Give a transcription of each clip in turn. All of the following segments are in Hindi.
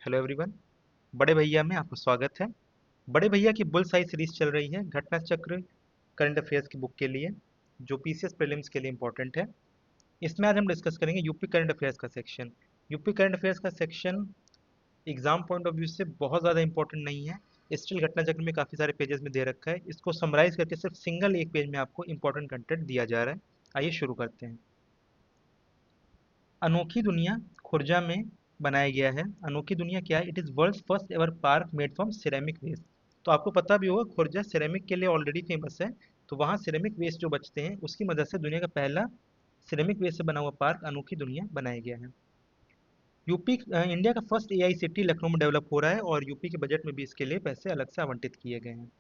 Hello everyone. बड़े भैया में आपका स्वागत है। बड़े भैया की बुल साइज सीरीज चल रही है घटना चक्र करंट अफेयर्स की बुक के लिए, जो पीसीएस प्रीलिम्स के लिए इंपॉर्टेंट है। इसमें आज हम डिस्कस करेंगे यूपी करंट अफेयर्स का सेक्शन। यूपी करंट अफेयर्स का section exam point of view से बहुत ज़्यादा इंपॉर्टेंट नहीं है। स्टिल घटना चक्र में काफ़ी सारे पेजेस में दे रखा है, इसको समराइज करके सिर्फ सिंगल एक पेज में आपको इंपॉर्टेंट कंटेंट दिया जा रहा है। आइए शुरू करते हैं। अनोखी दुनिया खुर्जा में बनाया गया है। अनोखी दुनिया क्या है? It is world's first ever park made from ceramic waste. तो आपको पता भी होगा खुर्जा सिरेमिक के लिए ऑलरेडी फेमस है। तो वहाँ सिरेमिक वेस्ट जो बचते हैं उसकी मदद से दुनिया का पहला सिरेमिक वेस्ट से बना हुआ पार्क अनोखी दुनिया बनाया गया है। यूपी इंडिया का फर्स्ट एआई सिटी लखनऊ में डेवलप हो रहा है और यूपी के बजट में भी इसके लिए पैसे अलग से आवंटित किए गए हैं।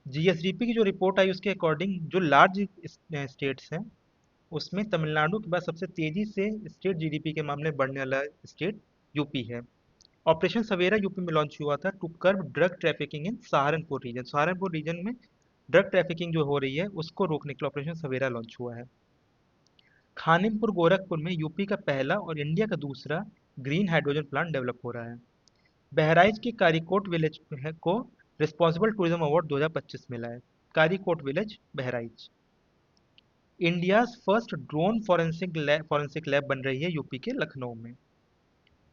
जीएसडीपी की जो रिपोर्ट आई उसके अकॉर्डिंग जो लार्ज स्टेट्स हैं उसमें तमिलनाडु के बाद सबसे तेजी से स्टेट जीडीपी के मामले में बढ़ने वाला स्टेट यूपी है। ऑपरेशन सवेरा यूपी में लॉन्च हुआ था to curb drug trafficking in Saharanpur region. Saharanpur region में ड्रग ट्रैफिकिंग जो हो रही है उसको रोकने के लिए ऑपरेशन सवेरा लॉन्च हुआ है। खानिमपुर गोरखपुर में यूपी का पहला और इंडिया का दूसरा ग्रीन हाइड्रोजन प्लांट डेवलप हो रहा है। बहराइच के कारीकोट विलेज को रिस्पॉन्सिबल टूरिज्म अवार्ड 2025 मिला है। Karikot village Bahraich. India's first drone forensic lab बन रही है यूपी के लखनऊ में।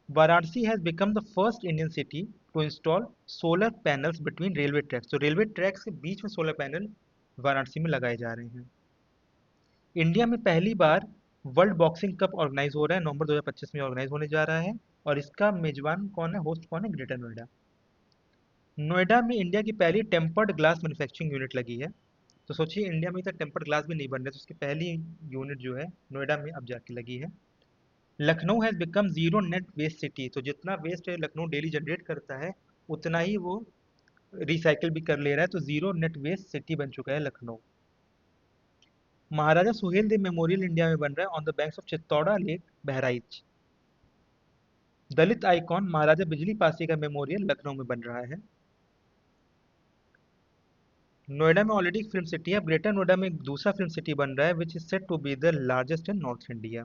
Varanasi has become the first Indian city to install solar panels between railway tracks. तो रेलवे ट्रैक्स के बीच में सोलर पैनल वाराणसी में लगाए जा रहे हैं। इंडिया में पहली बार वर्ल्ड बॉक्सिंग कप ऑर्गेनाइज हो रहा है, नवंबर 2025 में ऑर्गेनाइज होने जा रहा है। और इसका मेजबान कौन है, होस्ट कौन है? ग्रेटर नोएडा। नोएडा में इंडिया की पहली टेम्पर्ड ग्लास मैन्युफैक्चरिंग यूनिट लगी है। तो सोचिए इंडिया में तक टेम्पर्ड ग्लास भी नहीं बन रहे, तो उसकी पहली यूनिट जो है नोएडा में अब जाके लगी है। Lucknow has become zero net waste city. तो जितना वेस्ट लखनऊ डेली जनरेट करता है उतना ही वो रिसाइकिल भी कर ले रहा है, तो जीरो नेट वेस्ट सिटी बन चुका है लखनऊ। महाराजा सुहेल देव मेमोरियल इंडिया में बन रहा है on the banks of Chittaura lake Bahraich. Dalit icon Maharaja Bijli Pasi का मेमोरियल लखनऊ में बन रहा है। नोएडा में ऑलरेडी फिल्म सिटी है, अब ग्रेटर नोएडा में एक दूसरा फिल्म सिटी बन रहा है which is set to be the largest in north India.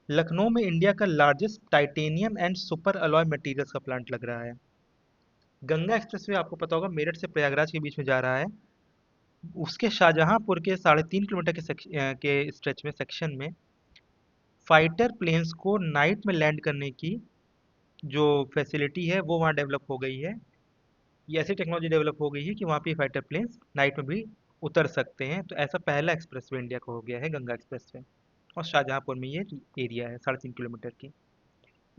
Lucknow में इंडिया का largest titanium and super alloy materials का प्लांट लग रहा है। गंगा एक्सप्रेसवे आपको पता होगा मेरठ से प्रयागराज के बीच में जा रहा है। उसके शाहजहांपुर के 3.5 किलोमीटर के स्ट्रेच में सेक्शन में फाइटर प्लेन्स को नाइट में लैंड करने की जो फैसिलिटी है वो वहाँ डेवलप हो गई है। ये ऐसी टेक्नोलॉजी डेवलप हो गई है कि वहाँ पे फाइटर प्लेन्स नाइट में भी उतर सकते हैं। तो ऐसा पहला एक्सप्रेसवे इंडिया का हो गया है गंगा एक्सप्रेसवे। और शाहजहांपुर में ये एरिया है 3.5 किलोमीटर की।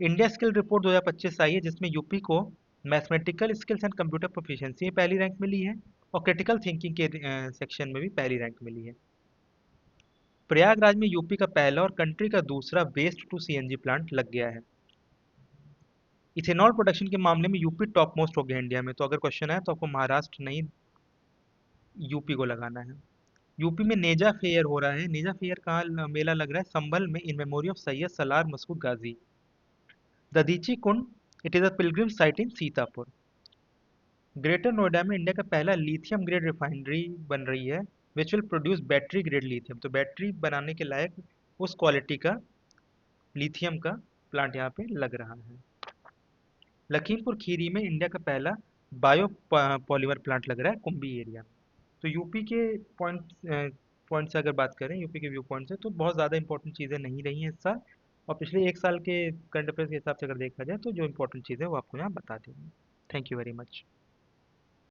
इंडिया स्किल रिपोर्ट 2025 आई है जिसमें यूपी को mathematical skills and computer proficiency में पहली रैंक मिली है और क्रिटिकल थिंकिंग के सेक्शन में भी पहली रैंक मिली है। प्रयागराज में यूपी का पहला और कंट्री का दूसरा वेस्ट टू सीएनजी प्लांट लग गया है। इथेनॉल प्रोडक्शन के मामले में यूपी टॉप मोस्ट हो गया इंडिया में। तो अगर क्वेश्चन है तो आपको महाराष्ट्र नहीं यूपी को लगाना है। यूपी में नेजा फेयर हो रहा है। नेजा फेयर कहाँ मेला लग रहा है? संभल में in memory of Syed Salar Masood Ghazi. Dadhichi Kund it is a pilgrim site in Sitapur. Greater Noida में इंडिया का पहला लिथियम ग्रेड रिफाइनरी बन रही है which will produce battery grade lithium. तो बैटरी बनाने के लायक उस क्वालिटी का लिथियम का प्लांट यहाँ पे लग रहा है। लखीमपुर खीरी में इंडिया का पहला बायो पॉलीमर प्लांट लग रहा है कुंभी एरिया में। तो यूपी के पॉइंट से अगर बात करें, यूपी के व्यू पॉइंट से, तो बहुत ज़्यादा इंपॉर्टेंट चीज़ें नहीं रही हैं इस साल। और पिछले एक साल के करंट अफेयर्स के हिसाब से अगर देखा जाए तो जो इंपॉर्टेंट चीज़ें वो आपको यहाँ बता देंगे। Thank you very much.